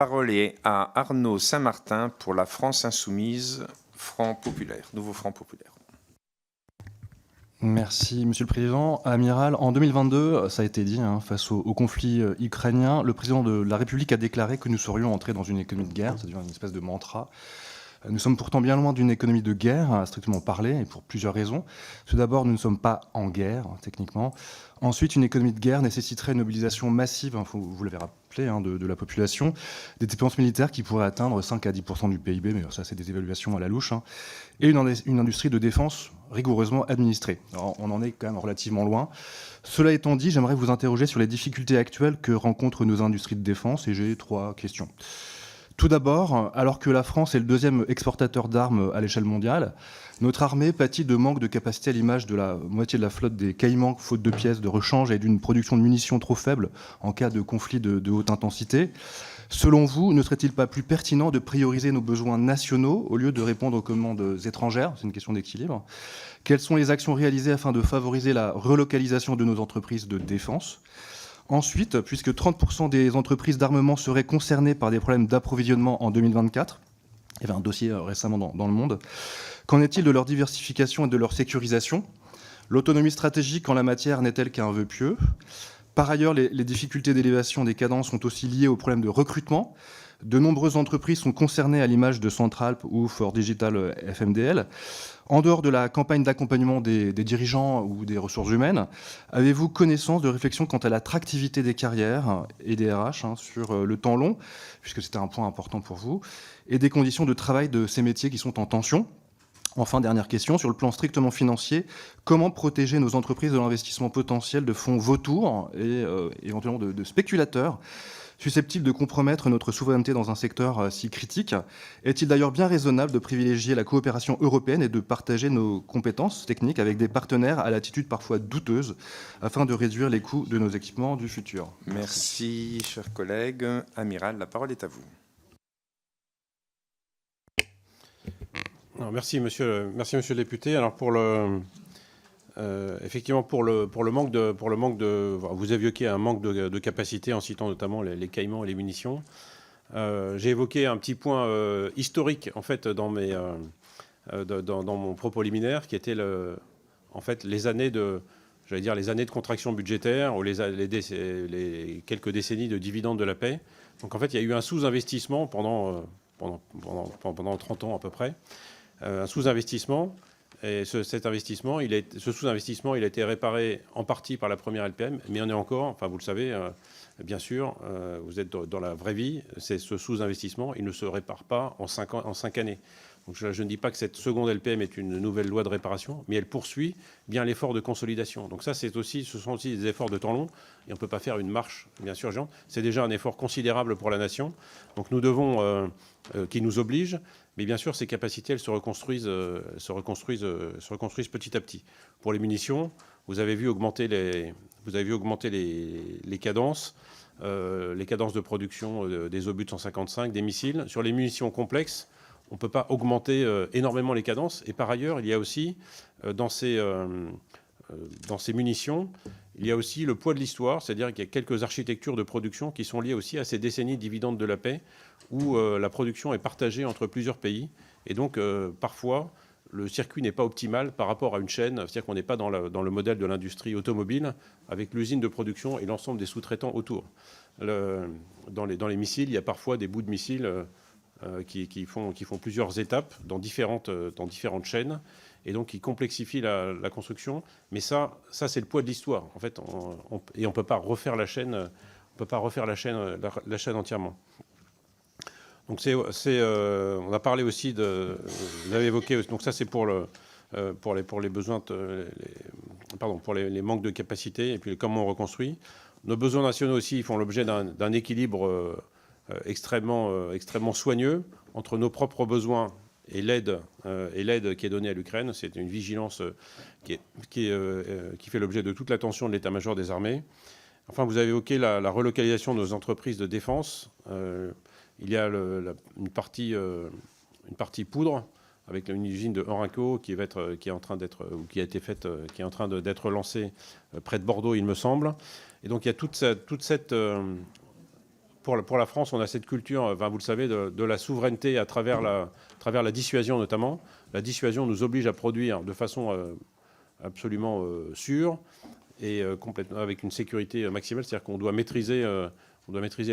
La parole est à Arnaud Saint-Martin pour la France Insoumise, Front Populaire, Nouveau Front Populaire. Merci, Monsieur le Président. Amiral, en 2022, ça a été dit, face au conflit ukrainien, le président de la République a déclaré que nous serions entrés dans une économie de guerre, c'est-à-dire une espèce de mantra. Nous sommes pourtant bien loin d'une économie de guerre, à strictement parler, et pour plusieurs raisons. Tout d'abord, nous ne sommes pas en guerre, techniquement. Ensuite, une économie de guerre nécessiterait une mobilisation massive, vous l'avez rappelé, de la population, des dépenses militaires qui pourraient atteindre 5 à 10% du PIB, mais ça, c'est des évaluations à la louche, et une industrie de défense rigoureusement administrée. Alors, on en est quand même relativement loin. Cela étant dit, j'aimerais vous interroger sur les difficultés actuelles que rencontrent nos industries de défense, et j'ai 3 questions. Tout d'abord, alors que la France est le deuxième exportateur d'armes à l'échelle mondiale, notre armée pâtit de manque de capacité à l'image de la moitié de la flotte des Caïmans, faute de pièces de rechange et d'une production de munitions trop faible en cas de conflit de haute intensité. Selon vous, ne serait-il pas plus pertinent de prioriser nos besoins nationaux au lieu de répondre aux commandes étrangères? C'est une question d'équilibre. Quelles sont les actions réalisées afin de favoriser la relocalisation de nos entreprises de défense? Ensuite, puisque 30% des entreprises d'armement seraient concernées par des problèmes d'approvisionnement en 2024, il y avait un dossier récemment dans Le Monde, qu'en est-il de leur diversification et de leur sécurisation? L'autonomie stratégique en la matière n'est-elle qu'un vœu pieux? Par ailleurs, les difficultés d'élévation des cadences sont aussi liées aux problèmes de recrutement. De nombreuses entreprises sont concernées à l'image de Centralp ou For Digital FMDL. En dehors de la campagne d'accompagnement des dirigeants ou des ressources humaines, avez-vous connaissance de réflexions quant à l'attractivité des carrières et des RH sur le temps long, puisque c'était un point important pour vous, et des conditions de travail de ces métiers qui sont en tension? Enfin, dernière question, sur le plan strictement financier, comment protéger nos entreprises de l'investissement potentiel de fonds vautours et éventuellement de spéculateurs susceptibles de compromettre notre souveraineté dans un secteur si critique? Est-il d'ailleurs bien raisonnable de privilégier la coopération européenne et de partager nos compétences techniques avec des partenaires à l'attitude parfois douteuse afin de réduire les coûts de nos équipements du futur? Merci, cher collègue. Amiral, la parole est à vous. Alors, merci, monsieur le député. Alors, effectivement, pour le manque de, vous évoquez un manque de capacité en citant notamment les Caïmans et les munitions. J'ai évoqué un petit point historique en fait dans mon propos liminaire, qui était en fait les années de contraction budgétaire ou les quelques décennies de dividendes de la paix. Donc en fait, il y a eu un sous-investissement pendant 30 ans à peu près, un sous-investissement. Et ce sous-investissement, il a été réparé en partie par la première LPM, mais on est encore, enfin vous le savez, bien sûr, vous êtes dans la vraie vie, ce sous-investissement, il ne se répare pas en 5 années. Donc je ne dis pas que cette seconde LPM est une nouvelle loi de réparation, mais elle poursuit bien l'effort de consolidation. Donc ça, ce sont aussi des efforts de temps long, et on ne peut pas faire une marche, bien sûr, géante. C'est déjà un effort considérable pour la nation. Donc nous devons, qui nous oblige, mais bien sûr, ces capacités, elles se reconstruisent petit à petit. Pour les munitions, vous avez vu augmenter les cadences, de production des obus de 155, des missiles. Sur les munitions complexes, on ne peut pas augmenter énormément les cadences. Et par ailleurs, il y a aussi, dans ces munitions, il y a aussi le poids de l'histoire, c'est-à-dire qu'il y a quelques architectures de production qui sont liées aussi à ces décennies dividendes de la paix, où la production est partagée entre plusieurs pays. Et donc, parfois, le circuit n'est pas optimal par rapport à une chaîne, c'est-à-dire qu'on n'est pas dans le modèle de l'industrie automobile, avec l'usine de production et l'ensemble des sous-traitants autour. Dans les missiles, il y a parfois des bouts de missiles qui font plusieurs étapes dans différentes chaînes, et donc qui complexifient la construction. Mais ça c'est le poids de l'histoire. En fait, et on ne peut pas refaire la chaîne, la chaîne entièrement. Donc on a parlé aussi vous avez évoqué, donc ça c'est pour les besoins, pour les manques de capacité, et puis comment on reconstruit. Nos besoins nationaux aussi font l'objet d'un équilibre extrêmement soigneux entre nos propres besoins et l'aide qui est donnée à l'Ukraine. C'est une vigilance qui fait l'objet de toute l'attention de l'état-major des armées. Enfin, vous avez évoqué la relocalisation de nos entreprises de défense. Il y a une partie poudre avec une usine de Orinco qui est en train d'être lancée près de Bordeaux, il me semble. Et donc il y a toute cette pour la France, on a cette culture, enfin, vous le savez, de la souveraineté à travers la dissuasion notamment. La dissuasion nous oblige à produire de façon absolument sûre et complètement avec une sécurité maximale, c'est-à-dire qu'on doit maîtriser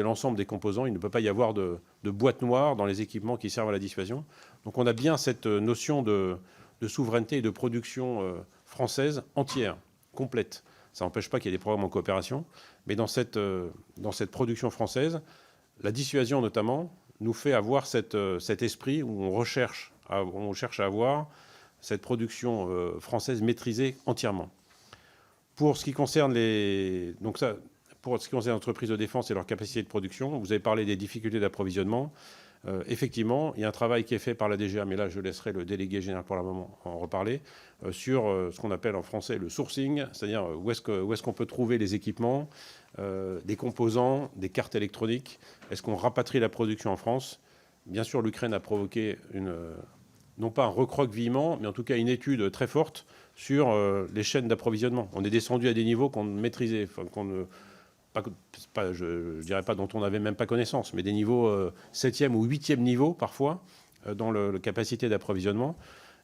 l'ensemble des composants. Il ne peut pas y avoir de boîte noire dans les équipements qui servent à la dissuasion. Donc on a bien cette notion de souveraineté et de production française entière, complète. Ça n'empêche pas qu'il y ait des programmes en coopération, mais dans cette production française, la dissuasion notamment nous fait avoir cet esprit où on cherche à avoir cette production française maîtrisée entièrement. Pour ce qui concerne les entreprises de défense et leur capacité de production, vous avez parlé des difficultés d'approvisionnement. Effectivement, il y a un travail qui est fait par la DGA, mais là je laisserai le délégué général pour le moment en reparler, sur ce qu'on appelle en français le sourcing, c'est-à-dire où est-ce qu'on peut trouver les équipements, des composants, des cartes électroniques, est-ce qu'on rapatrie la production en France. Bien sûr, l'Ukraine a provoqué non pas un recroquevillement, mais en tout cas une étude très forte sur les chaînes d'approvisionnement. On est descendu à des niveaux qu'on ne maîtrisait, je ne dirais pas dont on n'avait même pas connaissance, mais des niveaux 7e ou 8e niveau parfois dans la capacité d'approvisionnement,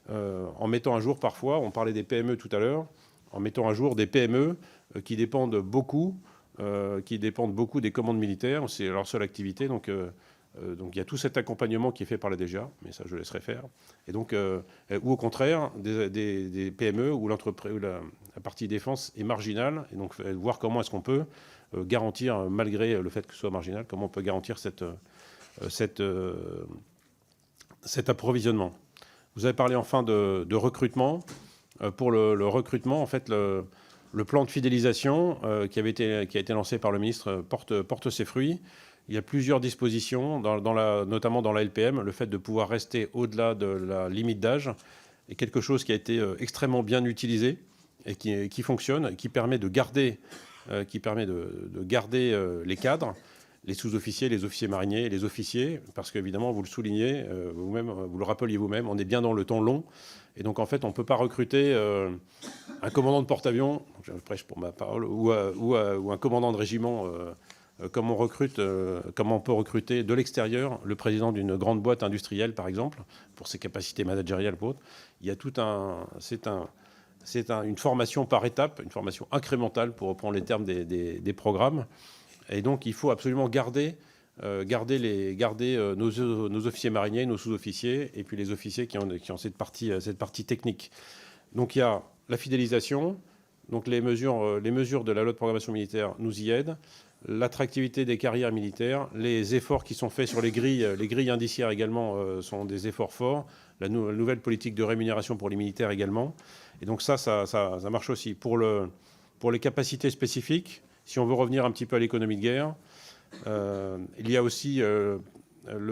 en mettant à jour parfois, on parlait des PME tout à l'heure, en mettant à jour des PME qui dépendent beaucoup des commandes militaires, c'est leur seule activité, donc il y a tout cet accompagnement qui est fait par la DGA, mais ça je laisserai faire. Et donc, ou au contraire, des PME où la partie défense est marginale, et donc voir comment est-ce qu'on peut garantir, malgré le fait que ce soit marginal, comment on peut garantir cet approvisionnement. Vous avez parlé enfin de recrutement. Pour le recrutement, en fait, le plan de fidélisation qui a été lancé par le ministre porte ses fruits. Il y a plusieurs dispositions, notamment dans la LPM. Le fait de pouvoir rester au-delà de la limite d'âge est quelque chose qui a été extrêmement bien utilisé et qui fonctionne, qui permet de garder les cadres, les sous-officiers, les officiers mariniers et les officiers, parce qu'évidemment, vous le soulignez vous-même, vous le rappeliez vous-même, on est bien dans le temps long. Et donc, en fait, on ne peut pas recruter un commandant de porte-avions, je prêche pour ma parole, ou un commandant de régiment comme on peut recruter de l'extérieur le président d'une grande boîte industrielle, par exemple, pour ses capacités managériales ou autres. Il y a c'est une formation par étape, une formation incrémentale, pour reprendre les termes des programmes. Et donc, il faut absolument garder nos officiers mariniers, nos sous-officiers, et puis les officiers qui ont cette partie technique. Donc, il y a la fidélisation. Donc, les mesures de la loi de programmation militaire nous y aident. L'attractivité des carrières militaires, les efforts qui sont faits sur les grilles indiciaires également sont des efforts forts. La nouvelle politique de rémunération pour les militaires également. Et donc ça marche aussi. Pour les capacités spécifiques, si on veut revenir un petit peu à l'économie de guerre, il y a aussi le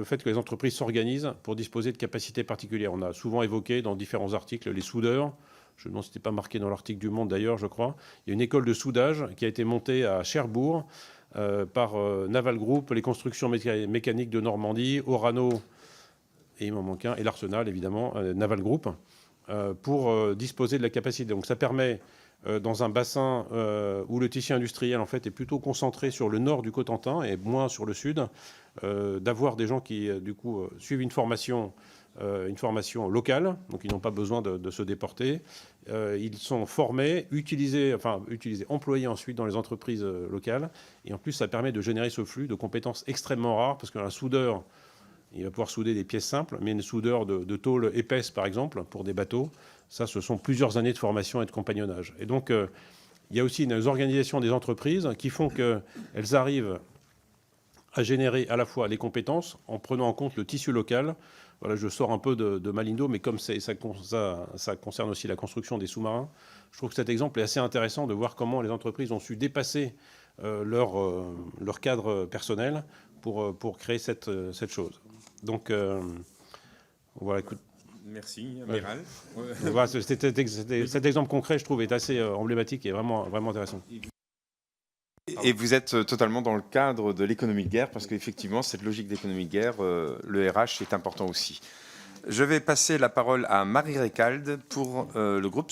fait que les entreprises s'organisent pour disposer de capacités particulières. On a souvent évoqué dans différents articles les soudeurs. Je me demande si ce n'était pas marqué dans l'article du Monde d'ailleurs, je crois. Il y a une école de soudage qui a été montée à Cherbourg par Naval Group, les constructions mécaniques de Normandie, Orano, et il m'en manque un, et l'Arsenal, évidemment, Naval Group, pour disposer de la capacité. Donc ça permet, dans un bassin où le tissu industriel en fait, est plutôt concentré sur le nord du Cotentin et moins sur le sud, d'avoir des gens qui, du coup, suivent une formation locale, donc ils n'ont pas besoin de se déporter. Ils sont formés, employés ensuite dans les entreprises locales. Et en plus, ça permet de générer ce flux de compétences extrêmement rares, parce qu'un soudeur, il va pouvoir souder des pièces simples, mais une soudeur de tôle épaisse, par exemple, pour des bateaux, ça, ce sont plusieurs années de formation et de compagnonnage. Et donc, il y a aussi une organisation des entreprises qui font qu'elles arrivent à générer à la fois les compétences en prenant en compte le tissu local. Voilà, je sors un peu de Malindo, mais comme ça concerne aussi la construction des sous-marins, je trouve que cet exemple est assez intéressant de voir comment les entreprises ont su dépasser leur cadre personnel pour créer cette chose. Donc, voilà, écoute. Merci, amiral. Voilà, cet exemple concret, je trouve, est assez emblématique et vraiment, vraiment intéressant. Et vous êtes totalement dans le cadre de l'économie de guerre, parce qu'effectivement, cette logique d'économie de guerre, le RH est important aussi. Je vais passer la parole à Marie Récalde pour le groupe